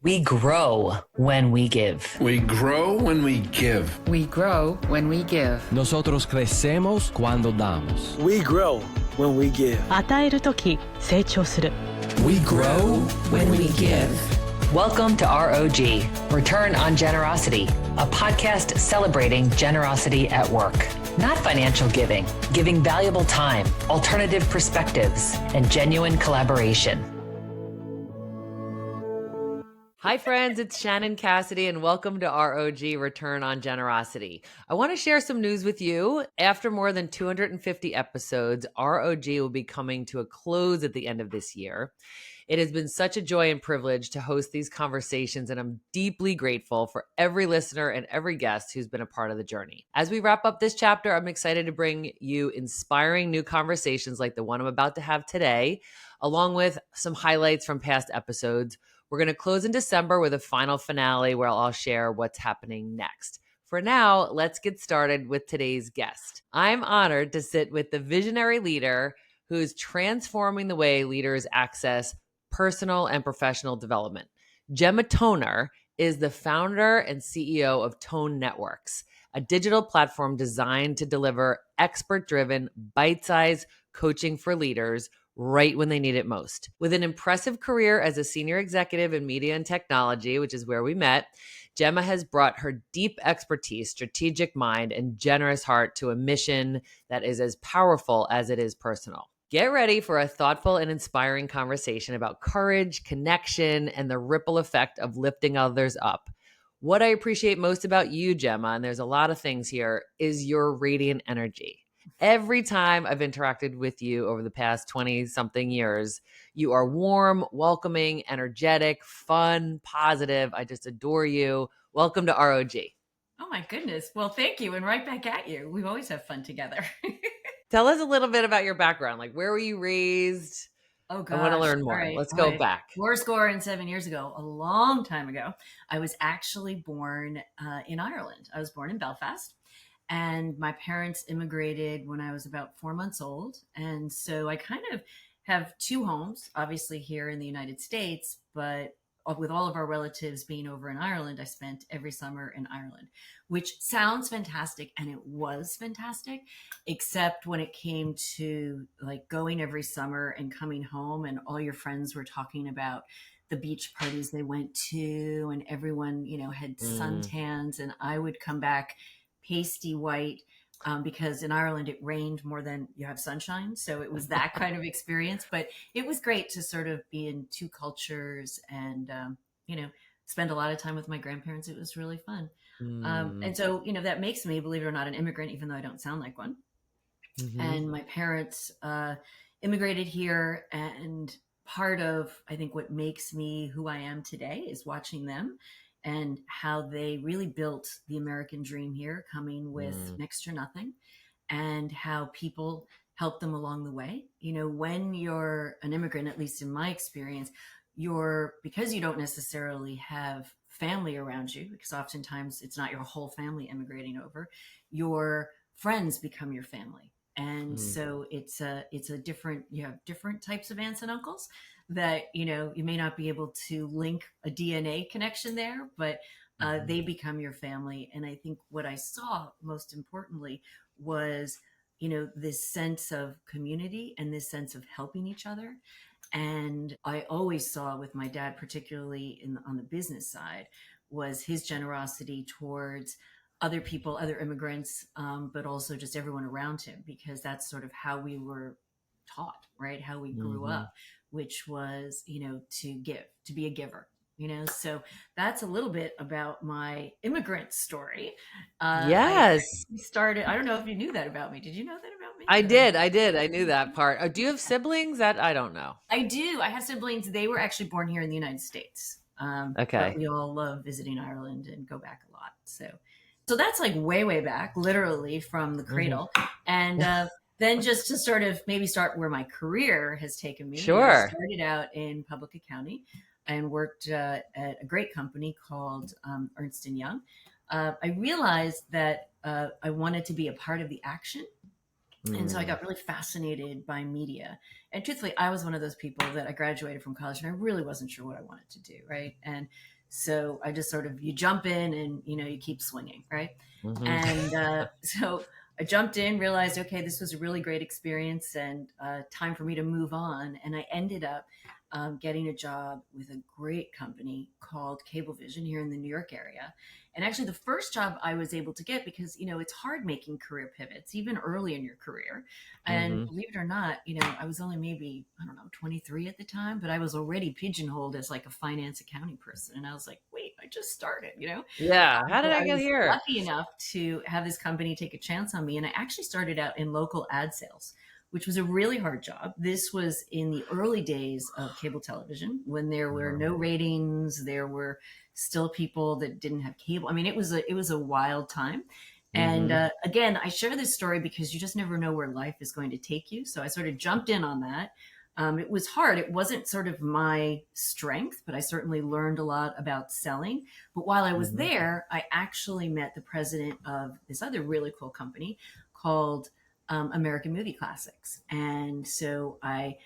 We grow when we give. We grow when we give. We grow when we give. Nosotros crecemos cuando damos. We grow when we give. 与えるとき成長する。 We grow when we give. Welcome to ROG, Return on Generosity, a podcast celebrating generosity at work. Not financial giving, giving valuable time, alternative perspectives, and genuine collaboration. Hi friends, it's Shannon Cassidy and welcome to ROG Return on Generosity. I want to share some news with you. After more than 250 episodes, ROG will be coming to a close at the end of this year. It has been such a joy and privilege to host these conversations, and I'm deeply grateful for every listener and every guest who's been a part of the journey. As we wrap up this chapter, I'm excited to bring you inspiring new conversations like the one I'm about to have today, along with some highlights from past episodes. We're going to close in December with a final finale where I'll share what's happening next. For now, let's get started with today's guest. I'm honored to sit with the visionary leader who's transforming the way leaders access personal and professional development. Gemma Toner is the founder and CEO of Tone Networks, a digital platform designed to deliver expert-driven, bite-sized coaching for leaders right when they need it most. With an impressive career as a senior executive in media and technology, which is where we met, Gemma has brought her deep expertise, strategic mind, and generous heart to a mission that is as powerful as it is personal. Get ready for a thoughtful and inspiring conversation about courage, connection, and the ripple effect of lifting others up. What I appreciate most about you, Gemma, and there's a lot of things here, is your radiant energy. Every time I've interacted with you over the past 20-something years, you are warm, welcoming, energetic, fun, positive. I just adore you. Welcome to ROG. Oh my goodness. Well, thank you. And right back at you. We always have fun together. Tell us a little bit about your background. Like, where were you raised? Oh, gosh. I want to learn more. Right. Let's go back. 7 years ago, a long time ago, I was actually born in Ireland. I was born in Belfast. And my parents immigrated when I was about 4 months old. And so I kind of have two homes, obviously here in the United States, but with all of our relatives being over in Ireland, I spent every summer in Ireland, which sounds fantastic. And it was fantastic, except when it came to like going every summer and coming home and all your friends were talking about the beach parties they went to and everyone, had suntans, and I would come back pasty white because in Ireland it rained more than you have sunshine. So it was that kind of experience, but it was great to sort of be in two cultures and, spend a lot of time with my grandparents. It was really fun. And so, that makes me, believe it or not, an immigrant, even though I don't sound like one. Mm-hmm. And my parents immigrated here, and part of, I think, what makes me who I am today is watching them and how they really built the American dream here, coming with next to nothing, and how people help them along the way. When you're an immigrant, at least in my experience, because you don't necessarily have family around you, because oftentimes it's not your whole family immigrating over, your friends become your family. And so it's a different, you have different types of aunts and uncles that, you may not be able to link a DNA connection there, but they become your family. And I think what I saw most importantly was, this sense of community and this sense of helping each other. And I always saw with my dad, particularly on the business side, was his generosity towards other people, other immigrants, but also just everyone around him, because that's sort of how we were taught, right? How we grew up, which was, to give, to be a giver, so that's a little bit about my immigrant story. Yes. I don't know if you knew that about me. Did you know that about me? I did. I knew that part. Do you have siblings? That I don't know. I do. I have siblings. They were actually born here in the United States. Okay. But we all love visiting Ireland and go back a lot. So that's like way, way back, literally from the cradle. And then just to sort of maybe start where my career has taken me. Sure. I started out in public accounting and worked at a great company called Ernst & Young. I realized that I wanted to be a part of the action And so I Mm. got really fascinated by media. And truthfully, I was one of those people that I graduated from college and I really wasn't sure what I wanted to do. Right. And so I just sort of, you jump in and, you keep swinging. Right. Mhm. And so I jumped in, realized, okay, this was a really great experience and time for me to move on. And I ended up getting a job with a great company called Cablevision here in the New York area. And actually, the first job I was able to get because, it's hard making career pivots, even early in your career. And Mhm. believe it or not, I was only maybe, I don't know, 23 at the time, but I was already pigeonholed as like a finance accounting person. And I was like, wait, I just started. Yeah. How did But I I get was here? lucky enough to have this company take a chance on me. And I actually started out in local ad sales, which was a really hard job. This was in the early days of cable television when there were Uh-huh. no ratings. There were still people that didn't have cable. I mean, it was a wild time. And Mhm. again, I share this story because you just never know where life is going to take you. So I sort of jumped in on that. It was hard. It wasn't sort of my strength, but I certainly learned a lot about selling. But while I was Mhm. there, I actually met the president of this other really cool company called American Movie Classics. And so I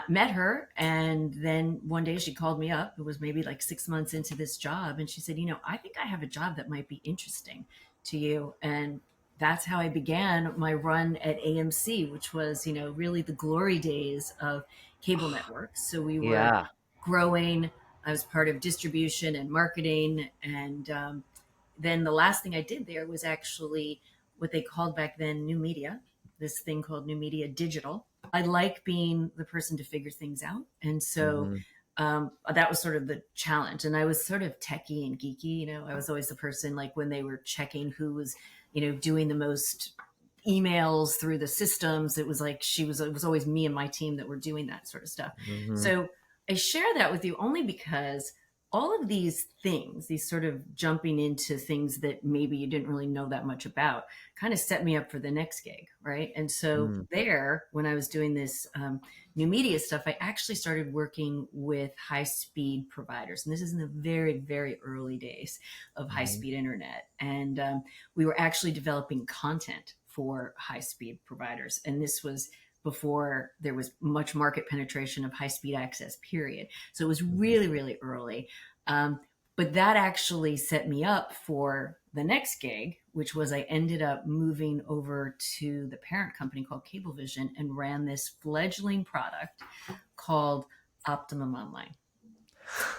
met her. And then one day she called me up. It was maybe like 6 months into this job. And she said, I think I have a job that might be interesting to you. And that's how I began my run at AMC, which was, really the glory days of cable networks. So we were Yeah. growing. I was part of distribution and marketing. And then the last thing I did there was actually what they called back then new media, this thing called new media digital. I like being the person to figure things out. And so Mhm. that was sort of the challenge. And I was sort of techie and geeky. I was always the person like when they were checking who was, doing the most emails through the systems. It was like it was always me and my team that were doing that sort of stuff. Mhm. So I share that with you only because all of these things, these sort of jumping into things that maybe you didn't really know that much about, kind of set me up for the next gig, right? And so Mm. there, when I was doing this new media stuff, I actually started working with high speed providers. And this is in the very, very early days of high Mhm. speed internet. And we were actually developing content for high speed providers. And this was before there was much market penetration of high speed access, period. So it was Mhm. really, really early. Um, but that actually set me up for the next gig, which was I ended up moving over to the parent company called Cablevision and ran this fledgling product called Optimum Online.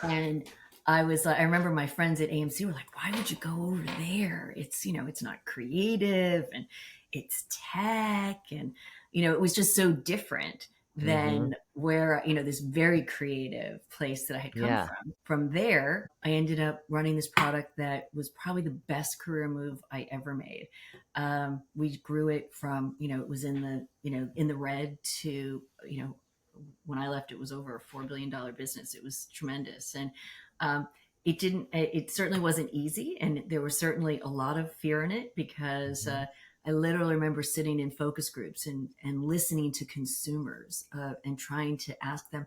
And I remember my friends at AMC were like, why would you go over there? It's not creative and it's tech. And, it was just so different Mhm. than where, this very creative place that I had come Yeah. from. From there, I ended up running this product that was probably the best career move I ever made. We grew it from, it was in the red to, when I left, it was over a $4 billion business. It was tremendous. And it certainly wasn't easy. And there was certainly a lot of fear in it because Mhm. I literally remember sitting in focus groups and listening to consumers and trying to ask them,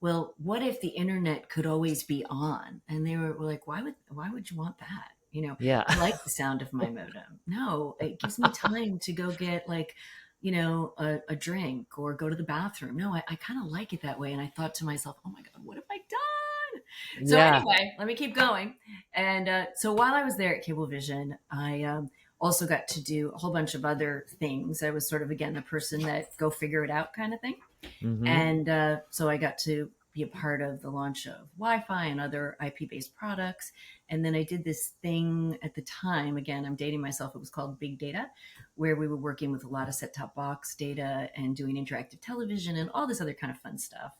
well, what if the internet could always be on? And they were like, why would you want that? Yeah. I like the sound of my modem. No, it gives me time to go get like, a drink or go to the bathroom. No, I kind of like it that way. And I thought to myself, oh my God, what have I done? So Yeah. anyway, let me keep going. And so while I was there at Cablevision, I also got to do a whole bunch of other things. I was sort of, again, the person that go figure it out kind of thing. Mhm. And so I got to be a part of the launch of Wi-Fi and other IP-based products. And then I did this thing at the time, again, I'm dating myself, it was called Big Data, where we were working with a lot of set-top box data and doing interactive television and all this other kind of fun stuff.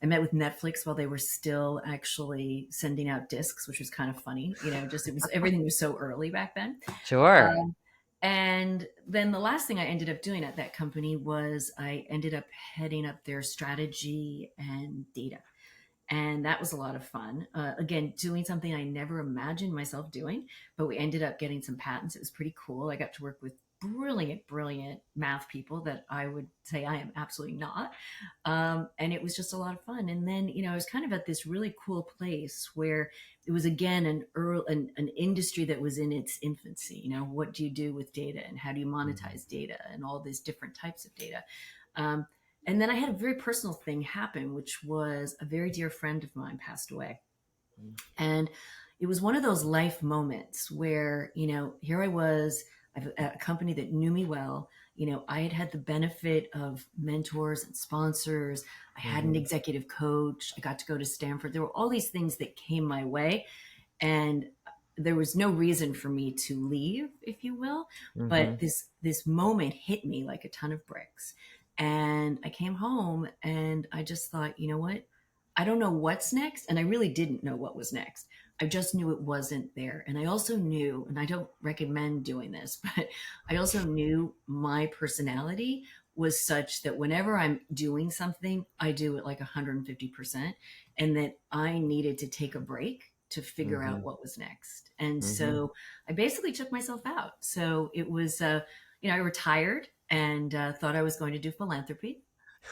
I met with Netflix while they were still actually sending out discs, which was kind of funny. Just everything was so early back then. Sure. Um, and then the last thing I ended up doing at that company was I ended up heading up their strategy and data. And that was a lot of fun. Again, doing something I never imagined myself doing, but we ended up getting some patents. It was pretty cool. I got to work with brilliant math people that I would say I am absolutely not. And it was just a lot of fun. And then, I was kind of at this really cool place where it was again an industry that was in its infancy. What do you do with data and how do you monetize data and all these different types of data? Um, and then I had a very personal thing happen, which was a very dear friend of mine passed away. And it was one of those life moments where, here I was at a company that knew me well. I had the benefit of mentors and sponsors. I had an executive coach. I got to go to Stanford. There were all these things that came my way. And there was no reason for me to leave, if you will. But this moment hit me like a ton of bricks. And I came home and I just thought, you know what? I don't know what's next. And I really didn't know what was next. I just knew it wasn't there. And I also knew, and I don't recommend doing this, but I also knew my personality was such that whenever I'm doing something, I do it like 150%, and that I needed to take a break to figure out what was next. And so I basically took myself out. So it was, I retired and thought I was going to do philanthropy,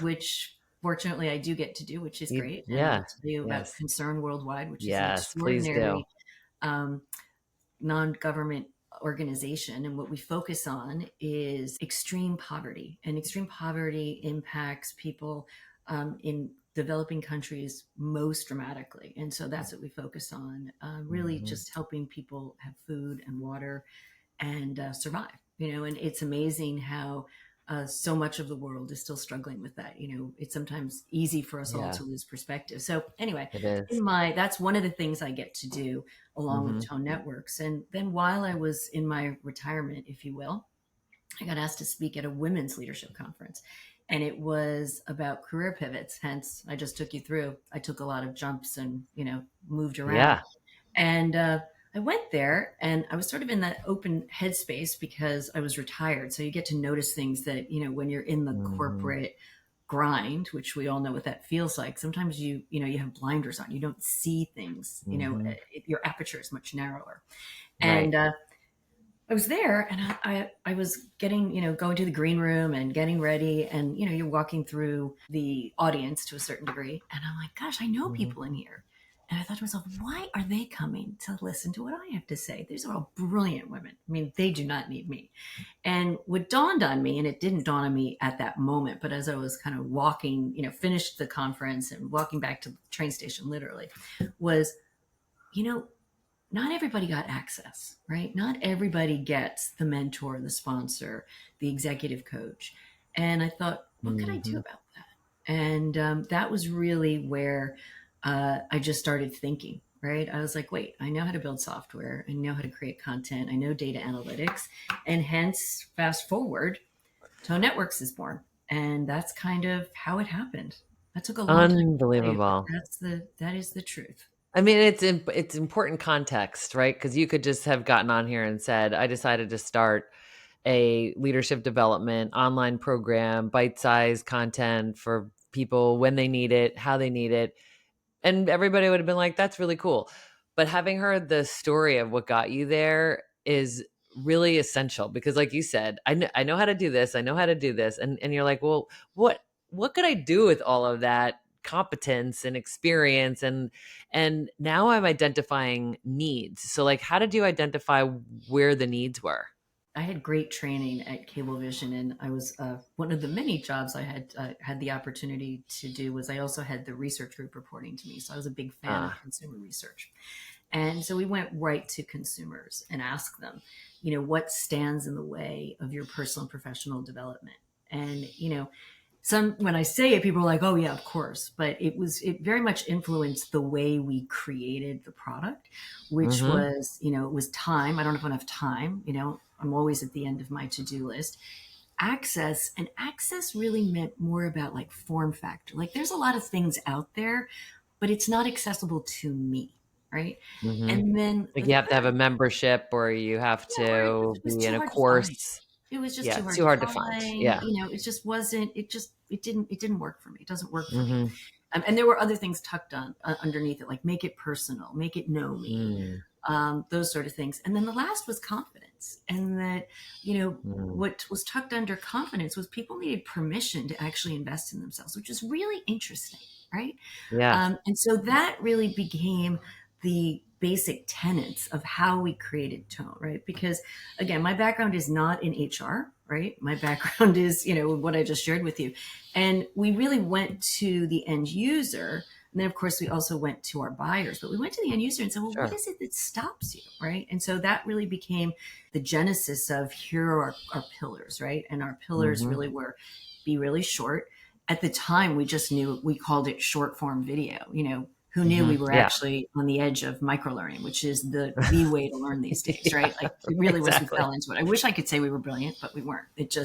which fortunately I do get to do, which is great. And I'll tell you about Yes. Concern Worldwide, which is an Yes. Please do. extraordinary non-government organization. And what we focus on is extreme poverty, and extreme poverty impacts people in developing countries most dramatically. And so that's what we focus on, really just helping people have food and water and survive, and it's amazing how so much of the world is still struggling with that. It's sometimes easy for us all Yeah, to lose perspective. So anyway, it is. that's one of the things I get to do along with Tone Networks. And then while I was in my retirement, if you will, I got asked to speak at a women's leadership conference. And it was about career pivots. Hence, I just took you through. I took a lot of jumps and, moved around. Yeah. And I went there and I was sort of in that open headspace because I was retired. So you get to notice things that, when you're in the corporate grind, which we all know what that feels like. Sometimes you have blinders on. You don't see things, your aperture is much narrower. Right. And I was there and I was getting, going to the green room and getting ready. And, you're walking through the audience to a certain degree. And I'm like, gosh, I know people in here. And I thought to myself, why are they coming to listen to what I have to say? These are all brilliant women. I mean, they do not need me. And what dawned on me, and it didn't dawn on me at that moment, but as I was kind of walking, finished the conference and walking back to the train station, literally, was, not everybody got access, right? Not everybody gets the mentor, the sponsor, the executive coach. And I thought, what could I do about that? And that was really where I just started thinking, right? I was like, wait, I know how to build software. I know how to create content. I know data analytics. And hence, fast forward, Tone Networks is born. And that's kind of how it happened. That took a long time to tell you, Unbelievable. but that is the truth. I mean, it's important context, right? Because you could just have gotten on here and said, I decided to start a leadership development online program, bite-sized content for people when they need it, how they need it. And everybody would have been like, that's really cool. But having heard the story of what got you there is really essential because like you said, I know how to do this. I know how to do this. And you're like, well, what could I do with all of that competence and experience? And now I'm identifying needs. So like, how did you identify where the needs were? I had great training at Cablevision, and I was one of the many jobs I had the opportunity to do was I also had the research group reporting to me. So I was a big fan of consumer research. And so we went right to consumers and asked them, what stands in the way of your personal and professional development? And, when I say it, people are like, oh yeah, of course. But it very much influenced the way we created the product, which was, it was time. I don't have enough time. I'm always at the end of my to-do list. Access really meant more about like form factor. Like there's a lot of things out there, but it's not accessible to me. Right. And then Like you have to have a membership or you have to was be too in a hard to find. course. It was just Yeah, too it's hard too to hard to find. find. Yeah. It just wasn't, it didn't work for me. It doesn't work for me. And there were other things tucked on underneath it, like make it personal, make it know me. those sort of things. And then the last was confidence. And that, Mm. what was tucked under confidence was people needed permission to actually invest in themselves, which is really interesting, right? Yeah. And so that really became the basic tenets of how we created Tone, right? Because again, my background is not in HR, right? My background is, what I just shared with you. And we really went to the end user. And then, of course, we also went to our buyers, but we went to the end user and said, well, what Sure. is it that stops you, right? And so that really became the genesis of here are our pillars, right? And our pillars Mhm. really were be really short. At the time, we just knew we called it short form video. Who knew we were Yeah. actually on the edge of microlearning, which is the way to learn these days, Yeah, right? Like it really was, we exactly. fell into it. I wish I could say we were brilliant, but we weren't. It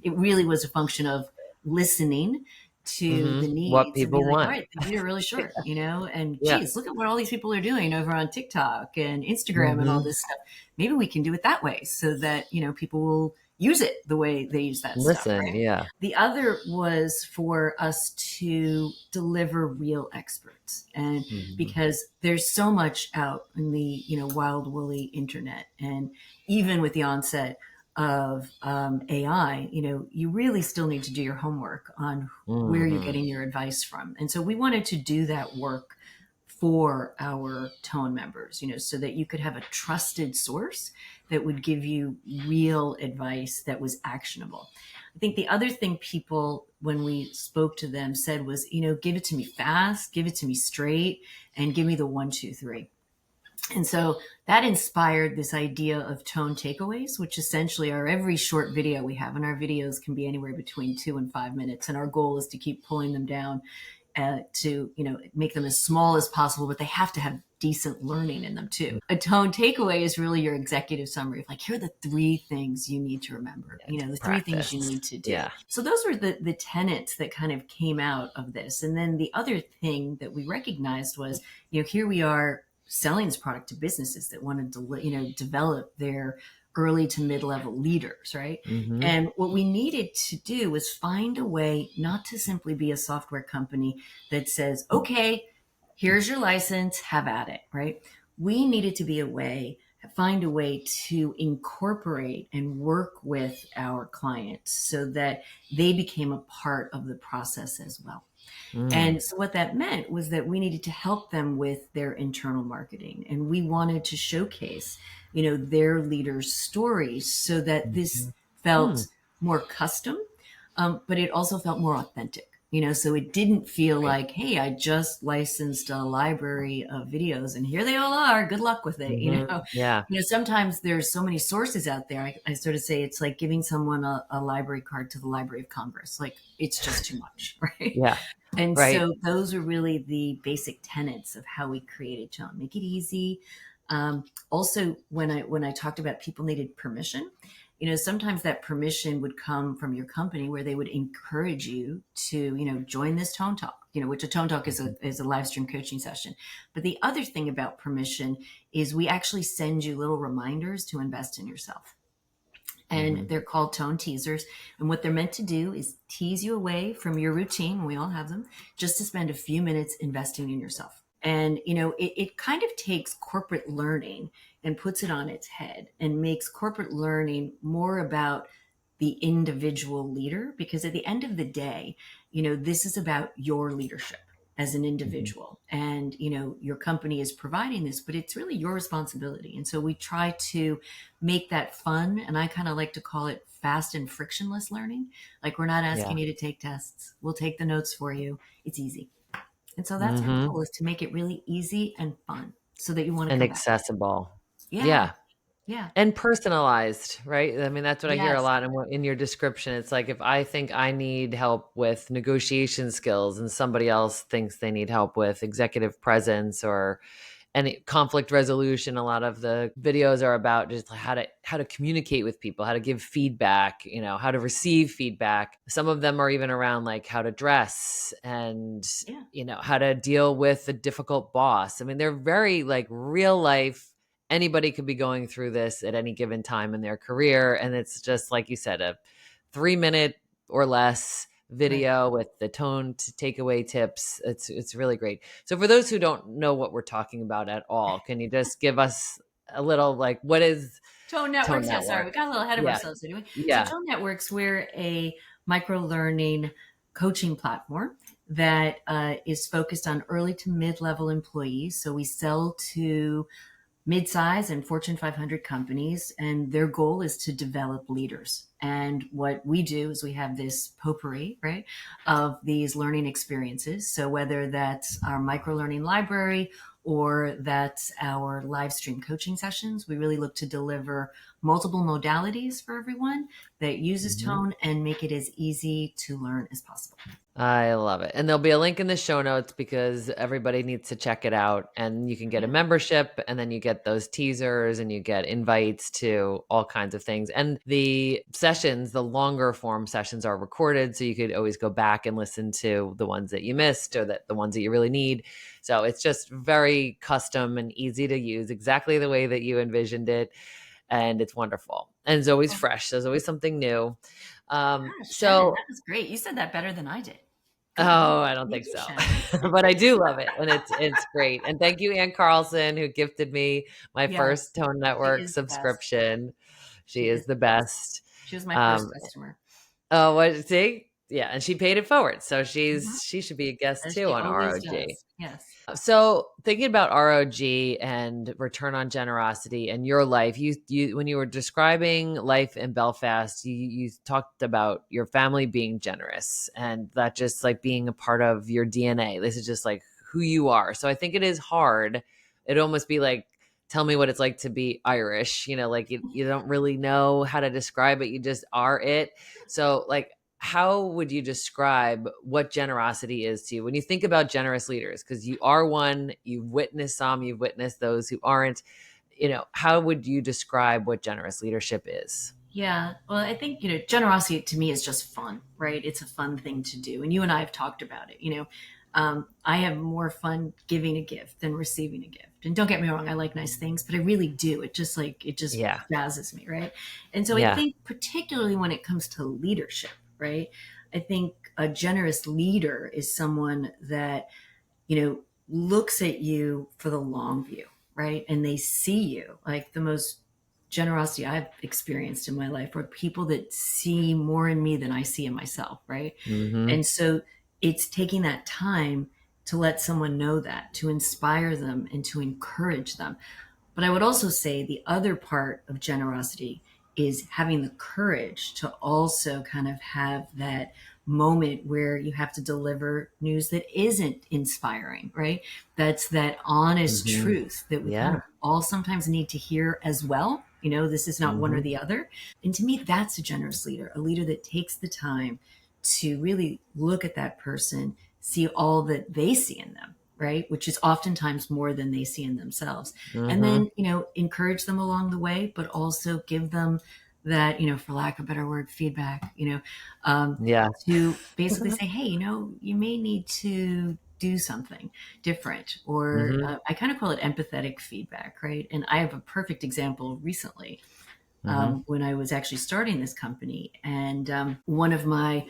really was a function of listening to the What needs and people being like, all want. right, the video are really short, and Yeah. geez, look at what all these people are doing over on TikTok and Instagram and all Mhm. this stuff. Maybe we can do it that way so that, people will use it the way they use that stuff, Listen, right? yeah. The other was for us to deliver real experts. And Mhm. because there's so much out in the, wild, woolly internet. And even with the onset of AI, you really still need to do your homework on where you're Mhm. getting your advice from. And so we wanted to do that work for our Tone members, so that you could have a trusted source that would give you real advice that was actionable. I think the other thing people, when we spoke to them, said was, give it to me fast, give it to me straight, and give me the 1, 2, 3. And so that inspired this idea of Tone takeaways, which essentially are every short video we have. And our videos can be anywhere between 2 and 5 minutes. And our goal is to keep pulling them down to make them as small as possible, but they have to have decent learning in them too. A Tone takeaway is really your executive summary of like, here are the 3 things you need to remember, the 3 things you Practice. need to do. Yeah. So those were the tenets that kind of came out of this. And then the other thing that we recognized was, here we are selling this product to businesses that want to develop their early to mid-level leaders, right? Mhm. And what we needed to do was find a way not to simply be a software company that says, okay, here's your license, have at it, right? We needed to be find a way to incorporate and work with our clients so that they became a part of the process as well. Mm. And so what that meant was that we needed to help them with their internal marketing. And we wanted to showcase, their leaders' stories so that this felt more custom, but it also felt more authentic. So it didn't feel Right. like, hey, I just licensed a library of videos and here they all are. Good luck with it. Yeah. Sometimes there's so many sources out there. I sort of say it's like giving someone a library card to the Library of Congress. Like it's just too much, right? Yeah. And Right. so those are really the basic tenets of how we created Tone. Make it easy. Also, when I talked about people needed permission, sometimes that permission would come from your company where they would encourage you to, join this Tone Talk, which a Tone Talk is a live stream coaching session. But the other thing about permission is we actually send you little reminders to invest in yourself. And they're called Tone teasers. And what they're meant to do is tease you away from your routine. We all have them, just to spend a few minutes investing in yourself. And, it kind of takes corporate learning and puts it on its head and makes corporate learning more about the individual leader, because at the end of the day, this is about your leadership as an individual. And, your company is providing this, but it's really your responsibility. And so we try to make that fun. And I kind of like to call it fast and frictionless learning. Like we're not asking you to take tests. We'll take the notes for you. It's easy. And so that's our goal, is to make it really easy and fun so that you want to And come back. accessible. Yeah. And personalized, right? I mean, that's what I hear a Yes. lot in your description. It's like if I think I need help with negotiation skills and somebody else thinks they need help with executive presence or any conflict resolution, a lot of the videos are about just how to communicate with people, how to give feedback, how to receive feedback. Some of them are even around like how to dress and how to deal with a difficult boss. I mean, they're very like real life. Anybody could be going through this at any given time in their career. And it's just like you said, a 3-minute or less video with the tone to takeaway tips. It's really great. So for those who don't know what we're talking about at all, can you just give us a little, like, what is Tone Tone Networks. Yeah, sorry, Network? we got a little ahead of Yeah. ourselves anyway. So Yeah. Tone Networks, we're a micro learning coaching platform that is focused on early to mid level employees. So we sell to mid-size and Fortune 500 companies, and their goal is to develop leaders. And what we do is we have this potpourri, right, of these learning experiences. So whether that's our micro learning library or that's our live stream coaching sessions, we really look to deliver multiple modalities for everyone that uses tone and make it as easy to learn as possible. I love it. And there'll be a link in the show notes because everybody needs to check it out. And you can get a membership, and then you get those teasers and you get invites to all kinds of things. And the sessions, the longer form sessions, are recorded. So you could always go back and listen to the ones that you missed or the ones that you really need. So it's just very custom and easy to use, exactly the way that you envisioned it. And it's wonderful. And it's always fresh. There's always something new. Gosh, Shannon, that was great. You said that better than I did. Good. Oh, I don't Thank think you, so. Shannon. But I do love it, and it's great. And thank you, Ann Carlson, who gifted me my first Yes, Tone she Network is the best. subscription. She She is is the the best. best. She was my first Um, customer. oh, what, see? Yeah, and she paid it forward. So Mhm. she should be a guest As too she on always ROG. does. Yes. So thinking about ROG and return on generosity and your life, you when you were describing life in Belfast, you talked about your family being generous and that just like being a part of your DNA. This is just like who you are. So I think it is hard. It'd almost be like, tell me what it's like to be Irish, like you don't really know how to describe it. You just are it. So like, how would you describe what generosity is to you when you think about generous leaders? Because you are one, you've witnessed some, you've witnessed those who aren't. How would you describe what generous leadership is? Yeah. Well, I think, generosity to me is just fun, right? It's a fun thing to do. And you and I have talked about it. I have more fun giving a gift than receiving a gift. And don't get me wrong, I like nice things, but I really do. It just Yeah. jazzes me, right? And so I Yeah. think particularly when it comes to leadership, right? I think a generous leader is someone that, looks at you for the long view, right? And they see you. Like the most generosity I've experienced in my life are people that see more in me than I see in myself, right? Mm-hmm. And so it's taking that time to let someone know that, to inspire them and to encourage them. But I would also say the other part of generosity is having the courage to also kind of have that moment where you have to deliver news that isn't inspiring, right? That's that honest Mm-hmm. truth that we kind Yeah. of all sometimes need to hear as well. This is not one or Mm-hmm. the other. And to me, that's a generous leader, a leader that takes the time to really look at that person, see all that they see in them, right? Which is oftentimes more than they see in themselves. And Mm-hmm. then, encourage them along the way, but also give them that, for lack of a better word, feedback, Yeah. to basically say, hey, you may need to do something different. Or Mm-hmm. I kind of call it empathetic feedback, right? And I have a perfect example recently Mm-hmm. when I was actually starting this company. And one of my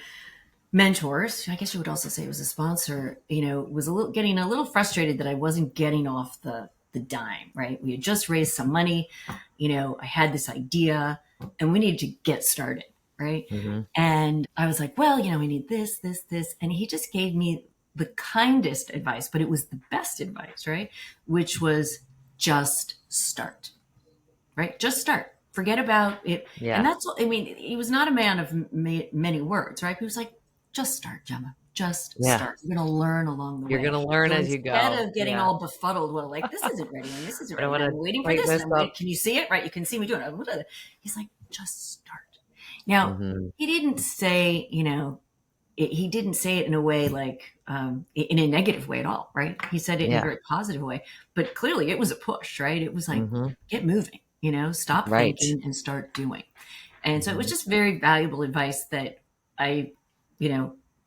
mentors, I guess you would also say it was a sponsor, was getting a little frustrated that I wasn't getting off the dime, right? We had just raised some money, I had this idea and we needed to get started, right? Mm-hmm. And I was like, well, we need this, this, this. And he just gave me the kindest advice, but it was the best advice, right? Which was just start, right? Just start. Forget about it. And Yeah. that's, he was not a man of many words, right? He was like, just start, Gemma. Just Yeah. start. You're going to learn along the You're way. going to learn So as you instead go. of getting Yeah. all befuddled, well, like, this isn't ready and this isn't I don't ready. want And to I'm waiting for wake this. this And I'm up. waiting. Can you see it? Right. You can see me doing it. He's like, just start. Now, Mm-hmm. he didn't say, he didn't say it in a way like in a negative way at all, right? He said it in a Yeah. very positive way, but clearly it was a push, right? It was like, Mm-hmm. get moving, stop Right. thinking and start doing. And so it was Mm-hmm. just very valuable advice that I,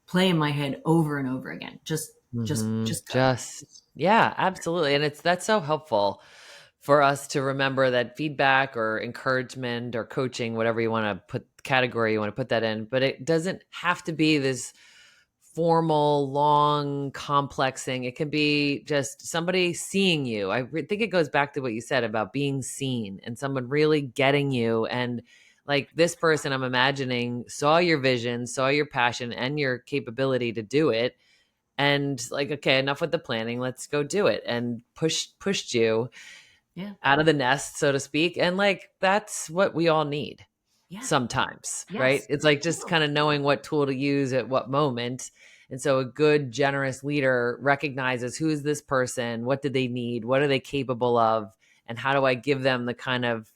play in my head over and over again. Just Mm-hmm. go. Yeah, absolutely. And that's so helpful for us to remember that feedback or encouragement or coaching, whatever you want to category you want to put that in, but it doesn't have to be this formal, long, complex thing. It can be just somebody seeing you. Think it goes back to what you said about being seen and someone really getting you. And like this person, I'm imagining, saw your vision, saw your passion and your capability to do it. And like, okay, enough with the planning. Let's go do it. And pushed you Yeah. out of the nest, so to speak. And like, that's what we all need Yeah. sometimes, right? Yes. It's like just kind of knowing what tool to use at what moment. And so a good, generous leader recognizes who is this person? What do they need? What are they capable of? And how do I give them the kind of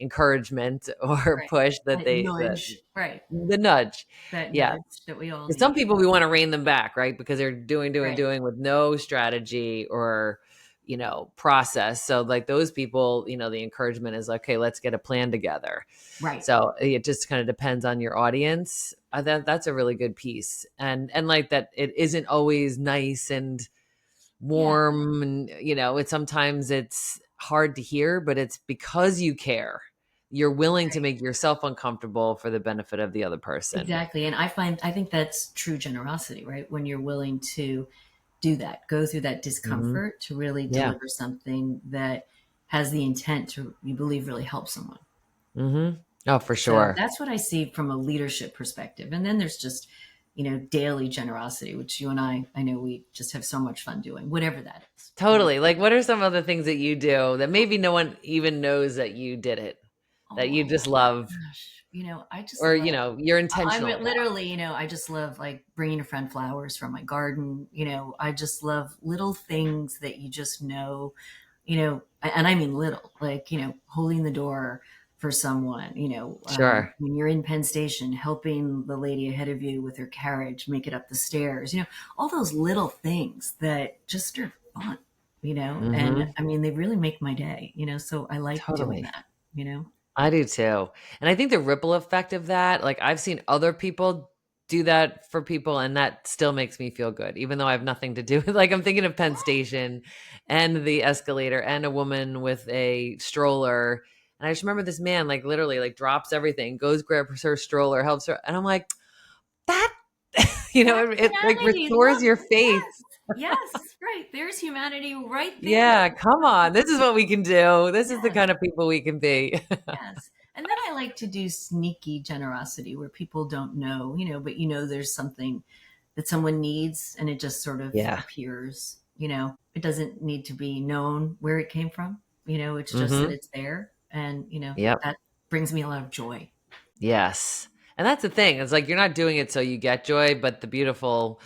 encouragement or Right. push that That they, that nudge. Right. the nudge. That Yeah. nudge that we all 'Cause some need. people we want to rein them back, right? Because they're doing Right. with no strategy or, process. So like those people, the encouragement is like, okay, let's get a plan together. Right. So it just kind of depends on your audience. That's a really good piece. And like that, it isn't always nice and warm, and it's sometimes it's hard to hear, but it's because you care. You're willing to Right. make yourself uncomfortable for the benefit of the other person. Exactly. And I think that's true generosity, right? When you're willing to do that, go through that discomfort to really Yeah. deliver something that has the intent to, you believe, really help someone. Mm-hmm. Oh, for So sure. that's what I see from a leadership perspective. And then there's just, daily generosity, which you and I know we just have so much fun doing, whatever that is. Totally. Like, what are some other things that you do that maybe no one even knows that you did it, that you Oh just love, gosh, I just or, love. you're intentional about? Literally, I just love like bringing a friend flowers from my garden. I just love little things that you just know, and I mean little, like, holding the door for someone, Sure. when you're in Penn Station, helping the lady ahead of you with her carriage, make it up the stairs, all those little things that just are fun, and Mm-hmm. I mean, they really make my day, so I like doing Totally. that. I do too. And I think the ripple effect of that, like I've seen other people do that for people and that still makes me feel good, even though I have nothing to do with, like, I'm thinking of Penn Station and the escalator and a woman with a stroller. And I just remember this man, like literally like drops everything, goes grabs her stroller, helps her. And I'm like, that, That's it like humanity. restores Look, your faith. yes, yes, right. There's humanity right there. Yeah. Come on. This is what we can do. This is the Yes, kind of people we can be. yes. And then I like to do sneaky generosity where people don't know, but there's something that someone needs and it just sort of Yeah. appears, it doesn't need to be known where it came from, it's just that Hmm. it's there. And, Yep. that brings me a lot of joy. Yes. And that's the thing. It's like you're not doing it so you get joy, but the beautiful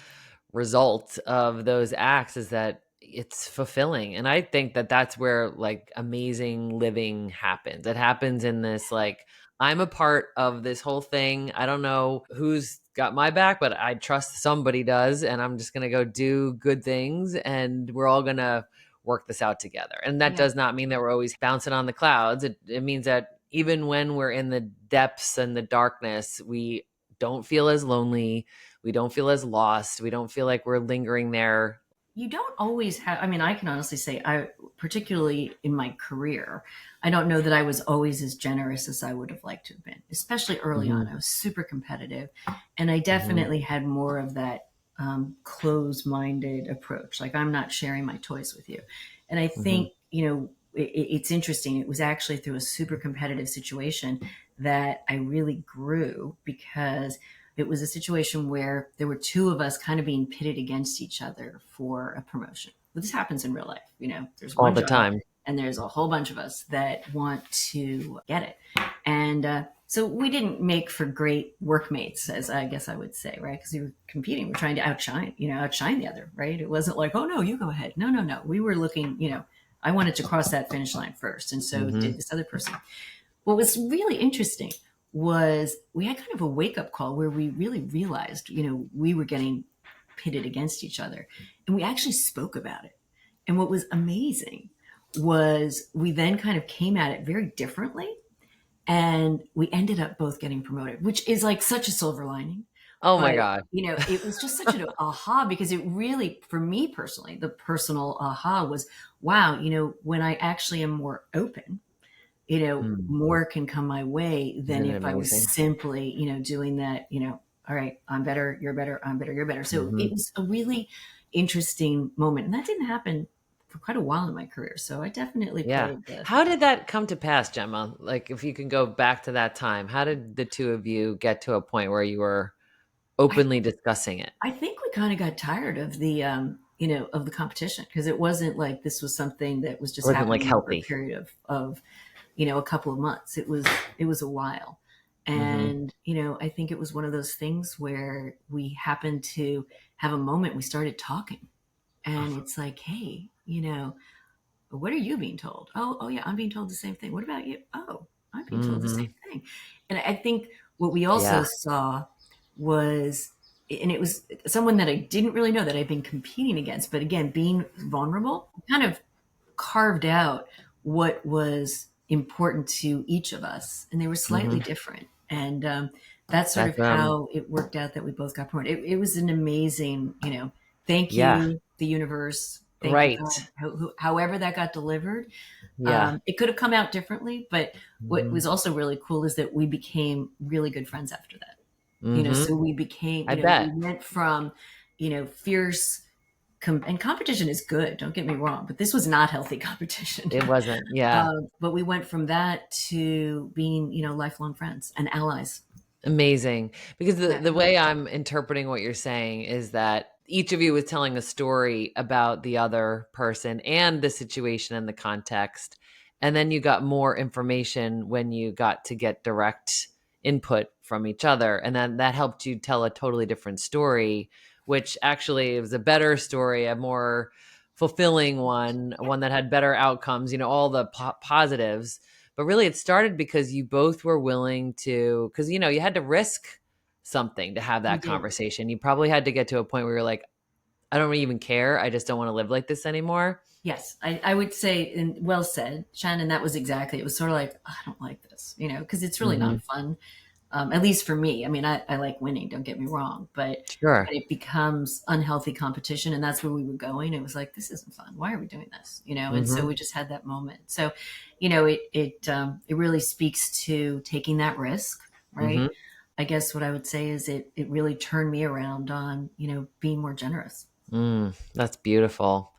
result of those acts is that it's fulfilling. And I think that that's where like amazing living happens. It happens in this like, I'm a part of this whole thing. I don't know who's got my back, but I trust somebody does. And I'm just going to go do good things and we're all going to work this out together. And that Yeah. does not mean that we're always bouncing on the clouds. It means that even when we're in the depths and the darkness, we don't feel as lonely. We don't feel as lost. We don't feel like we're lingering there. You don't always have, I mean, I can honestly say, particularly in my career, I don't know that I was always as generous as I would have liked to have been, especially early on. I was super competitive and I definitely had more of that close-minded approach. Like, I'm not sharing my toys with you. And I think, it's interesting. It was actually through a super competitive situation that I really grew, because it was a situation where there were two of us kind of being pitted against each other for a promotion. But this happens in real life. There's All one the job time. and there's a whole bunch of us that want to get it. And so we didn't make for great workmates, as I guess I would say, right? Because we were competing. We're trying to outshine the other, right? It wasn't like, oh, no, you go ahead. No. We were looking, I wanted to cross that finish line first. And so did this other person. What was really interesting was we had kind of a wake-up call where we really realized, we were getting pitted against each other. And we actually spoke about it. And what was amazing was we then kind of came at it very differently. And we ended up both getting promoted, which is like such a silver lining. Oh my But, God. it was just such an aha, because it really, for me personally, the personal aha was, wow, when I actually am more open, Mm. more can come my way than Isn't it if I was amazing? simply, doing that, all right, I'm better, you're better, I'm better, you're better. So Hmm. it was a really interesting moment. And that didn't happen for quite a while in my career. So I definitely Yeah. played the, How did that come to pass, Gemma? Like, if you can go back to that time, how did the two of you get to a point where you were I, openly discussing it? I think we kind of got tired of the, of the competition, because it wasn't like this was something that was It just wasn't like happening over a healthy. period of a couple of months. It was a while. Hmm. And, I think it was one of those things where we happened to have a moment, we started talking, and it's like, hey, what are you being told? Oh yeah, I'm being told the same thing. What about you? Oh, I'm being told the same Hmm. thing. And I think what we also Yeah. saw was, and it was someone that I didn't really know that I'd been competing against, but again, being vulnerable kind of carved out what was important to each of us, and they were slightly Hmm. different. And that's sort of That's how it worked out that we both got promoted. It was an amazing, thank yeah. you, the universe. Thank you, Right. God. However that got delivered, Yeah. it could have come out differently. But what Hmm. was also really cool is that we became really good friends after that. Hmm. So we became, I we bet. went from, fierce and competition is good. Don't get me wrong, but this was not healthy competition. It wasn't. Yeah. But we went from that to being, lifelong friends and allies. Amazing. Because the, Yeah, the way I'm interpreting what you're saying is that each of you was telling a story about the other person and the situation and the context. And then you got more information when you got to get direct input from each other. And then that helped you tell a totally different story, which actually was a better story, a more fulfilling one that had better outcomes, all the positives. But really, it started because you both were willing to, because, you had to risk something to have we that did. conversation. You probably had to get to a point where you're like, I don't even care. I just don't want to live like this anymore. Yes, I would say, and well said, Shannon. That was exactly. It was sort of like, I don't like this, because it's really Hmm. not fun. At least for me. I mean, I like winning. Don't get me wrong, but Sure. when it becomes unhealthy competition, and that's where we were going, it was like, this isn't fun. Why are we doing this? And so Hmm. we just had that moment. So, it really speaks to taking that risk, right? Hmm. I guess what I would say is it really turned me around on being more generous. That's beautiful.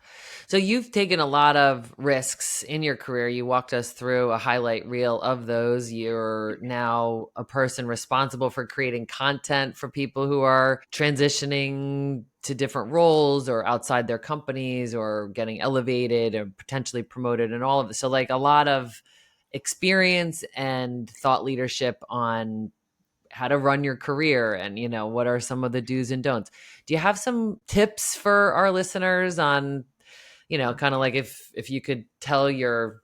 So you've taken a lot of risks in your career. You walked us through a highlight reel of those. You're now a person responsible for creating content for people who are transitioning to different roles or outside their companies or getting elevated or potentially promoted and all of this. So like a lot of experience and thought leadership on how to run your career and what are some of the do's and don'ts. Do you have some tips for our listeners on kind of like if you could tell your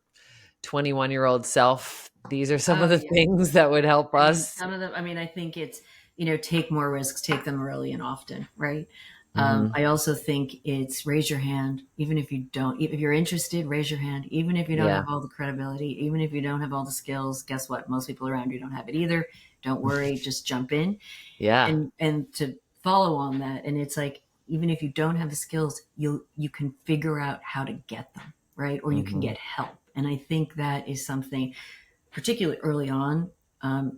21-year-old self, these are some of Oh the yeah. things that would help I mean, us? some of them, I mean, I think it's, take more risks, take them early and often, right? Hmm. I also think it's raise your hand, even if you don't, if you're interested, raise your hand, even if you don't Yeah. have all the credibility, even if you don't have all the skills, guess what? Most people around you don't have it either. Don't worry, just jump in. Yeah. And to follow on that, and it's like, even if you don't have the skills, you can figure out how to get them, right? Or you can Hmm. get help. And I think that is something, particularly early on,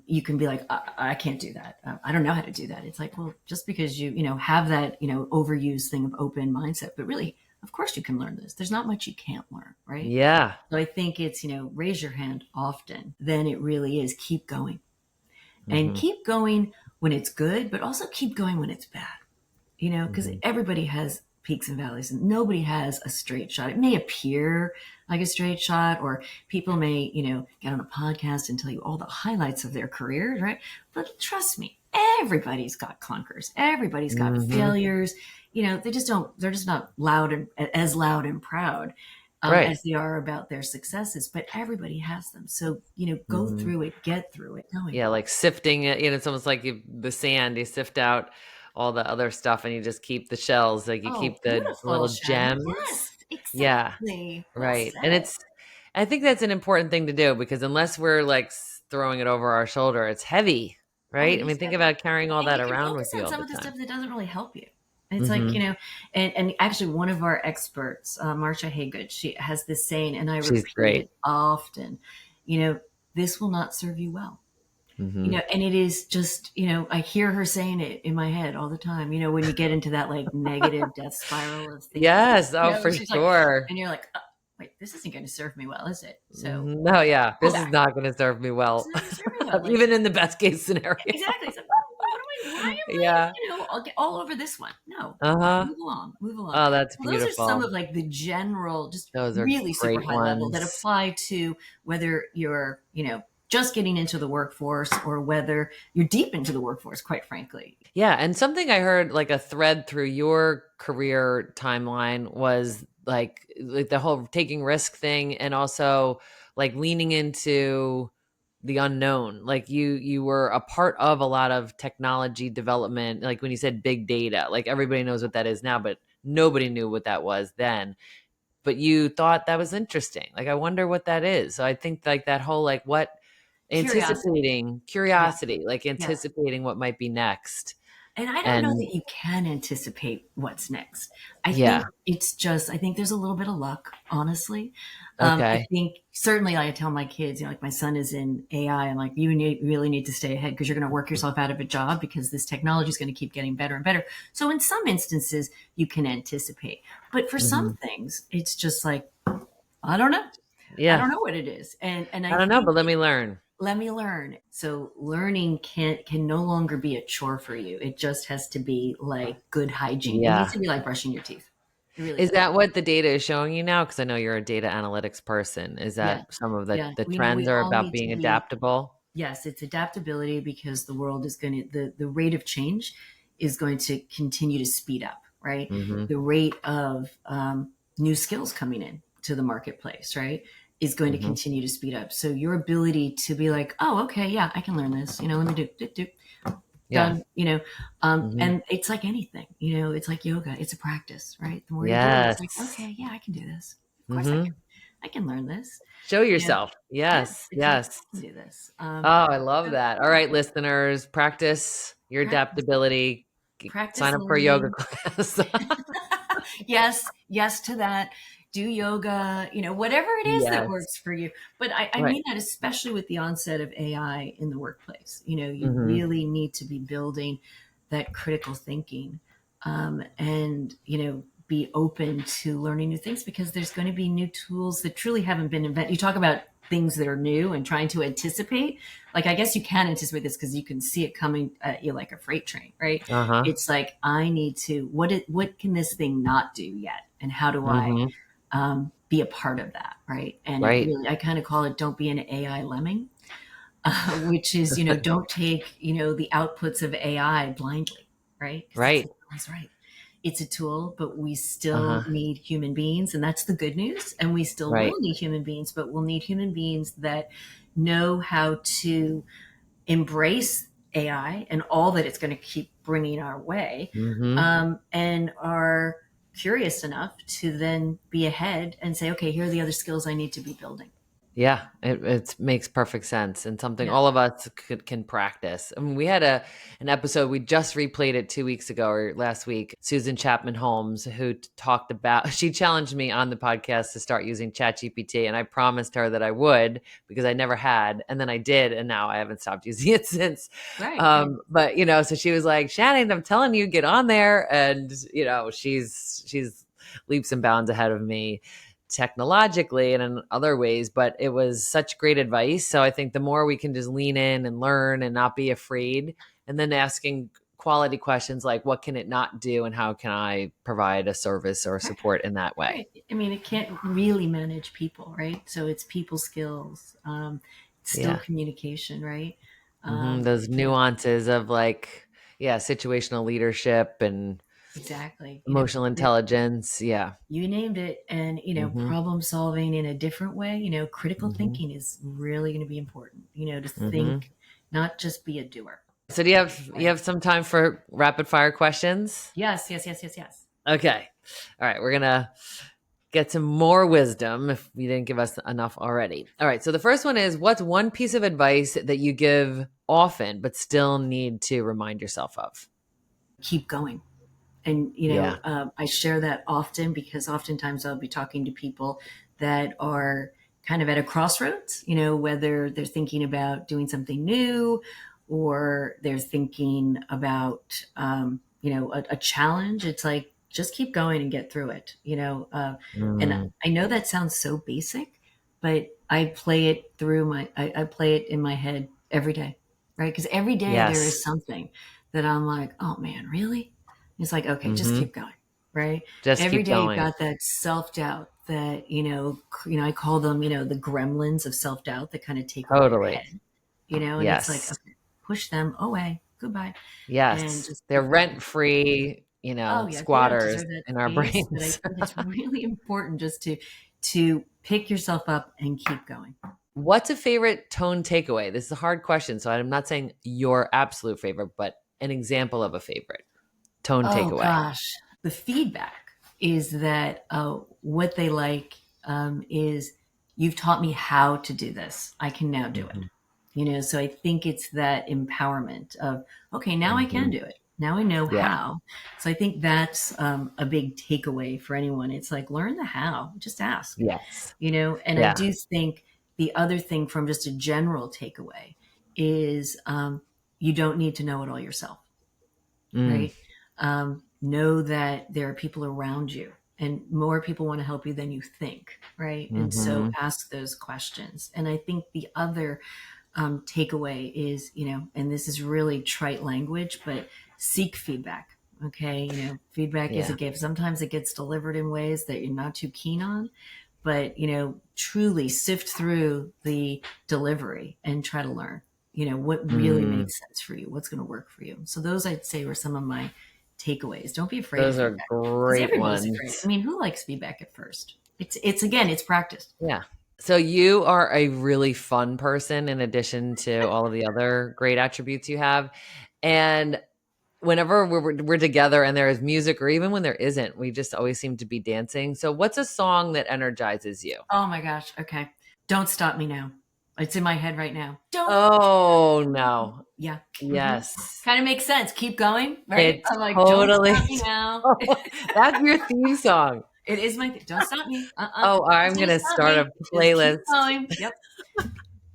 you can be like, I can't do that. I don't know how to do that. It's like, well, just because you have that, overused thing of open mindset, but really, of course you can learn this. There's not much you can't learn, right? Yeah. So I think it's, raise your hand often. Then it really is keep going and Hmm. keep going when it's good, but also keep going when it's bad, because Hmm. everybody has peaks and valleys and nobody has a straight shot. It may appear like a straight shot, or people may, get on a podcast and tell you all the highlights of their careers, right? But trust me, everybody's got clunkers. Everybody's got Hmm. failures. They're just not as loud and proud Right. as they are about their successes, but everybody has them. So, go Hmm. through it, get through it, knowing. Yeah, like sifting it. It's almost like the sand. You sift out all the other stuff, and you just keep the shells. Like you Oh, keep the beautiful, little Shannon. gems. Yes, Yeah. exactly. Well Right. And said. I think that's an important thing to do because unless we're like throwing it over our shoulder, it's heavy, Oh, right? it I is mean, think heavy. about carrying all And that you can around with focus you on all some the of the time. stuff that doesn't really help you. It's like, Hmm. and actually one of our experts, Marcia Haygood, she has this saying, and I She's repeat great. it often. this will not serve you well. Mm-hmm. And it is just, I hear her saying it in my head all the time, when you get into that like negative death spiral of thinking, Yes. Oh, for she's like, sure. and you're like, wait, this isn't going to serve me well, is it? So No, yeah, pull this is back. not going to serve me It's well, not going to serve me well. Like, even in the best case scenario. exactly. It's like, why am Yeah. I, I'll get all over this one. No, Uh-huh. move along, move along. Oh, that's Well, those are some beautiful. of like the general, just Those are really super great high level that ones. apply to whether you're, just getting into the workforce or whether you're deep into the workforce, quite frankly. Yeah, and something I heard like a thread through your career timeline was like the whole taking risk thing, and also like leaning into the unknown. Like you were a part of a lot of technology development, like when you said big data, like everybody knows what that is now, but nobody knew what that was then. But you thought that was interesting. Like I wonder what that is. So I think like that whole like what Curiosity. anticipating Yeah. curiosity, like Yes. anticipating what might be next. And I don't know that And you can anticipate what's next. I yeah. think I think there's a little bit of luck, honestly. I Okay. think certainly I tell my kids, like my son is in AI, and like really need to stay ahead because you're going to work yourself out of a job because this technology is going to keep getting better and better. So in some instances, you can anticipate. But for some Mhm. things, it's just like, I don't know. I Yeah. don't know what it is. And I I don't know, think but let me learn. let me learn. So learning can no longer be a chore for you. It just has to be like good hygiene. It needs Yeah. to be like brushing your teeth. It really Is does. that what the data is showing you now? Because I know you're a data analytics person. Is Yeah. that some of Yeah. the We trends are all about need to being be, adaptable? yes, it's adaptability because the world is going to, the rate of change is going to continue to speed up, right? Mm-hmm. The rate of new skills coming in to the marketplace, right, is going to Mm-hmm. continue to speed up. So your ability to be like, oh, okay, yeah, I can learn this. Let me do Yeah. done. Mm-hmm. And it's like anything. It's like yoga. It's a practice, right? The more you do it, it's like, Yes. okay, yeah, I can do this. Of course, Mm-hmm. I can learn this. Show You know, yourself. yeah, Yes. it's like Yes. I can do this. Oh, I love So, that. All right, listeners, practice your practice, adaptability. practice Sign up for a yoga learning. class. Yes to that. Do yoga, whatever it is that Yes. works for you. But I Right. mean that especially with the onset of AI in the workplace. You Mm-hmm. really need to be building that critical thinking, and, be open to learning new things because there's going to be new tools that truly haven't been invented. You talk about things that are new and trying to anticipate. Like, I guess you can anticipate this because you can see it coming at you like a freight train, right? Uh-huh. It's like, I need to, what can this thing not do yet? And how do I Mm-hmm. be a part of that, right? And Right. I kind of call it, don't be an AI lemming, which is, don't take, the outputs of AI blindly, right? Because it's Right. always right. It's a tool, but we still Uh-huh. need human beings. And that's the good news. And we still Right. will need human beings, but we'll need human beings that know how to embrace AI and all that it's going to keep bringing our way, Mm-hmm. and are curious enough to then be ahead and say, okay, here are the other skills I need to be building. Yeah, it makes perfect sense and something Yeah. all of us can practice. I mean, we had an episode, we just replayed it 2 weeks ago or last week. Susan Chapman Holmes, who talked about, she challenged me on the podcast to start using ChatGPT, and I promised her that I would because I never had, and then I did, and now I haven't stopped using it since. Right. But so she was like, Shannon, I'm telling you, get on there, and she's leaps and bounds ahead of me technologically and in other ways, but it was such great advice. So I think the more we can just lean in and learn and not be afraid, and then asking quality questions like, what can it not do and how can I provide a service or Right. support in that way? Right. I mean, it can't really manage people, right? So it's people skills, it's still Yeah. communication, right? Those You know, nuances of like, yeah, situational leadership and exactly. emotional intelligence. Yeah. You named it. And, hmm problem solving in a different way, critical hmm thinking is really going to be important, to hmm think, not just be a doer. So do you Right. have some time for rapid fire questions? Yes, yes, yes, yes, yes. Okay. All right. We're going to get some more wisdom if you didn't give us enough already. All right. So the first one is, what's one piece of advice that you give often, but still need to remind yourself of? Keep going. And, Yeah. I share that often because oftentimes I'll be talking to people that are kind of at a crossroads, whether they're thinking about doing something new or they're thinking about, a challenge. It's like, just keep going and get through it, and Mm. I know that sounds so basic, but I play it I play it in my head every day, right? Because every day there Yes. is something that I'm like, oh man, really? It's like, okay, just Hmm. keep going, right? Just Every keep day you've going. got that self-doubt that, I call them, the gremlins of self-doubt that kind of take over your Totally. head, and it's like, Yes. okay, push them away, goodbye, and Yes. just They're keep going. rent-free, Oh yeah, they don't squatters deserve that in our space, but I brains. think it's really important just to pick yourself up and keep going. What's a favorite tone takeaway? This is a hard question, so I'm not saying your absolute favorite, but an example of a favorite tone Oh takeaway. gosh, the feedback is that what they like is, you've taught me how to do this. I can now do it. Mhm. So I think it's that empowerment of, okay, now I can Mhm. do it. Now I know Yeah. how. So I think that's a big takeaway for anyone. It's like, learn the how, just ask, Yes. and I Yeah. do think the other thing from just a general takeaway is, you don't need to know it all yourself, Mm. right? Know that there are people around you and more people want to help you than you think, right? And so Mhm. ask those questions. And I think the other takeaway is, and this is really trite language, but seek feedback. Okay. Feedback is a Yeah. gift. Sometimes it gets delivered in ways that you're not too keen on, but, truly sift through the delivery and try to learn, what really Mm. makes sense for you, what's going to work for you. So those, I'd say, were some of my takeaways. Don't be afraid of Those are feedback, because great everybody's afraid. ones. I mean, who likes feedback at first? It's again, it's practice. Yeah. So you are a really fun person in addition to all of the other great attributes you have. And whenever we're together and there is music, or even when there isn't, we just always seem to be dancing. So what's a song that energizes you? Oh my gosh. Okay. Don't stop me now. It's in my head right now. Don't. Oh, no. Yeah. Yes. Kind of makes sense. Keep going, right? It I'm like, don't totally stop me now. That's your theme song. It is my don't stop me. Oh, I'm Don't gonna stop start me. a Just keep playlist. going. Yep.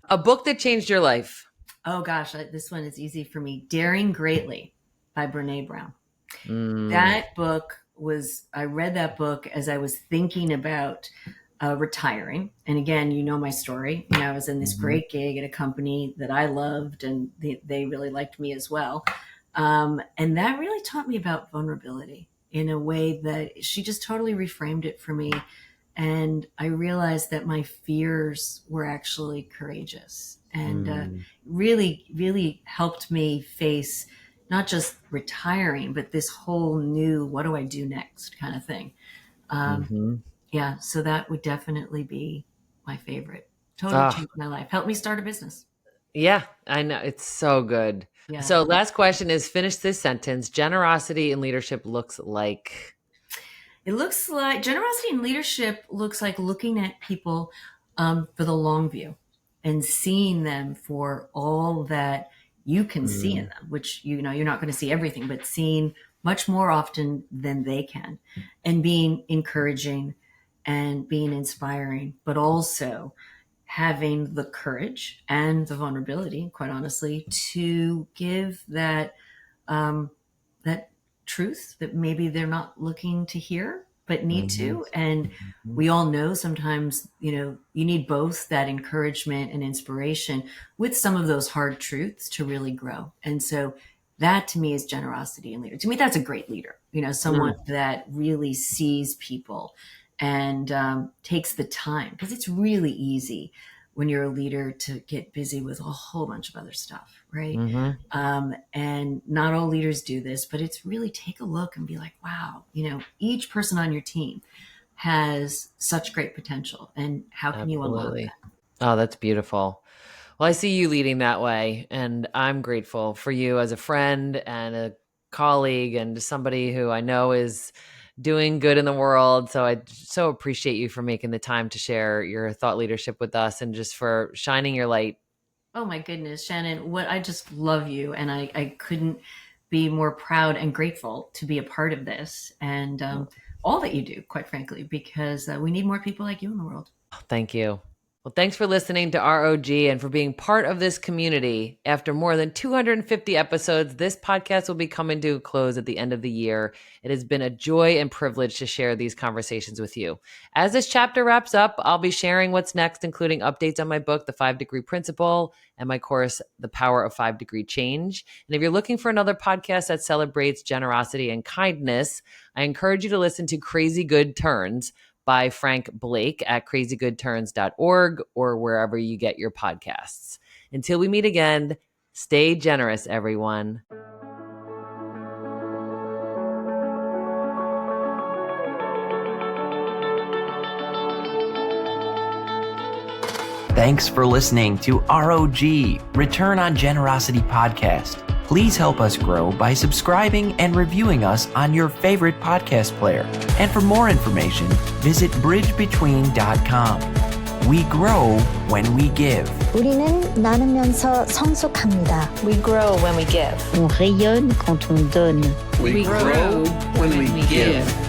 A book that changed your life. Oh gosh, this one is easy for me. Daring Greatly by Brene Brown. Mm. That book I read that book as I was thinking about retiring. And again, my story. I was in this Mhm. great gig at a company that I loved, and they really liked me as well. And that really taught me about vulnerability in a way that she just totally reframed it for me. And I realized that my fears were actually courageous, and Mm. really, really helped me face not just retiring, but this whole new, what do I do next kind of thing. Um, Mhm. yeah, so that would definitely be my favorite. Totally Ah, changed my life. Helped me start a business. yeah, I know. It's so good. Yeah. So last question is, finish this sentence. Generosity in leadership looks like. It looks like generosity in leadership looks like looking at people for the long view and seeing them for all that you can see in Mm. them, which, you're not going to see everything, but seeing much more often than they can, and being encouraging and being inspiring, but also having the courage and the vulnerability, quite honestly, to give um, that truth that maybe they're not looking to hear but need Mhm. to. And Mhm. we all know sometimes, you need both that encouragement and inspiration with some of those hard truths to really grow. And so that to me is generosity and leader. To me, that's a great leader, someone Mm. that really sees people and takes the time, because it's really easy when you're a leader to get busy with a whole bunch of other stuff, right? Mhm. And not all leaders do this, but it's really take a look and be like, wow, each person on your team has such great potential. And how can you unlock Absolutely. that? Oh, that's beautiful. Well, I see you leading that way, and I'm grateful for you as a friend and a colleague and just somebody who I know is doing good in the world. So I so appreciate you for making the time to share your thought leadership with us and just for shining your light. Oh my goodness, Shannon, what I just love you. And I couldn't be more proud and grateful to be a part of this, and all that you do, quite frankly, because we need more people like you in the world. Thank you. Well, thanks for listening to ROG and for being part of this community. After more than 250 episodes, this podcast will be coming to a close at the end of the year. It has been a joy and privilege to share these conversations with you. As this chapter wraps up, I'll be sharing what's next, including updates on my book, The 5 Degree Principle, and my course, The Power of 5 Degree Change. And if you're looking for another podcast that celebrates generosity and kindness, I encourage you to listen to Crazy Good Turns by Frank Blake at crazygoodturns.org or wherever you get your podcasts. Until we meet again, stay generous, everyone. Thanks for listening to ROG, Return on Generosity podcast. Please help us grow by subscribing and reviewing us on your favorite podcast player. And for more information, visit bridgebetween.com. We grow when we give. 우리는 나누면서 성숙합니다. We grow when we give. On rayonne quand on donne. We grow when we give.